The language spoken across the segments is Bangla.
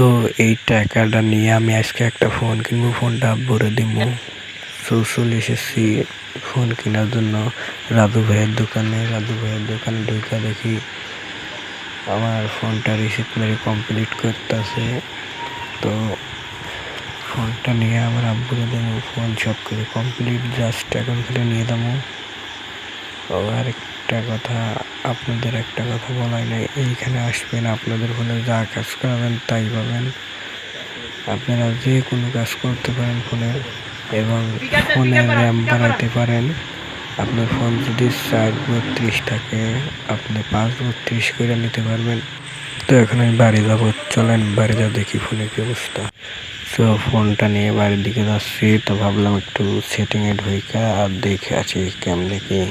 তো এই টাকাটা নিয়ে আমি আজকে একটা ফোন কিনবো, ফোনটা আব্বুরে দিব। চলে এসেছি ফোন কেনার জন্য রাজু ভাইয়ের দোকানে ঢুকে দেখি আমার ফোনটা রিসিভ মেরে কমপ্লিট করতেছে। তো ফোনটা নিয়ে আমার আব্বুরে দেবো, ফোন সব কিছু কমপ্লিট, জাস্ট এখন খালি নিয়ে দেবো। আর একটা কথা, আপনাদের একটা কথা বলাই নাই, এইখানে আসবেন, আপনাদের ফোনে যা কাজ করাবেন তাই পাবেন। আপনারা যে কোনো কাজ করতে পারেন ফোনের, এবং ফোনের র্যাম বাড়াতে পারেন। আপনার ফোন যদি 432 থাকে, আপনি 532 করে নিতে পারবেন। তো এখন আমি বাড়ি যাবো, চলেন বাড়ি যা দেখি ফোনের কি অবস্থা। তো ফোনটা নিয়ে বাড়ির দিকে যাচ্ছি, তো ভাবলাম একটু সেটিংয়ে ঢুইকা আর দেখে আছি কেমনে কি।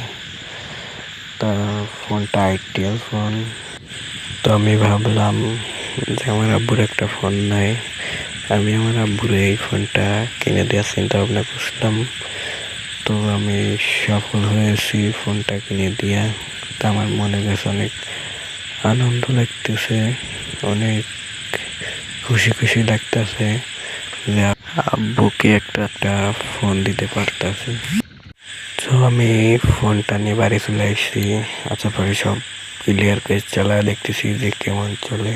তা ফোনটা আইটেল ফোন। তো আমি ভাবলাম যে আমার আব্বুর একটা ফোন নাই, আমি আমার আব্বুর এই ফোনটা কিনে দেওয়ার চিন্তা ভাবনা করছিলাম। তো আমি সফল হয়েছি ফোনটা কিনে দিয়া। তা আমার মনে কাছে অনেক আনন্দ লাগতেছে, অনেক খুশি লাগতেছে যে আব্বুকে একটা ফোন দিতে পারতেছি। তো আমি ফোনটা নিয়ে বাড়ি চলে আসছি। আচ্ছা, পরে সব ক্লিয়ার করে চালায় দেখতেছি যে কেমন চলে,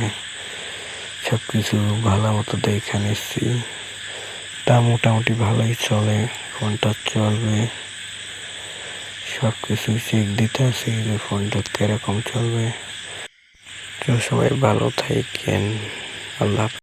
সব কিছু ভালো মতো দেখে নিচ্ছি। তা মোটামুটি ভালোই চলে, ফোনটা চলবে, সব কিছু চেক দিতে আছি যে ফোনটা কিরকম চলবে। তো সবাই ভালো থাকেন, আল্লাহ।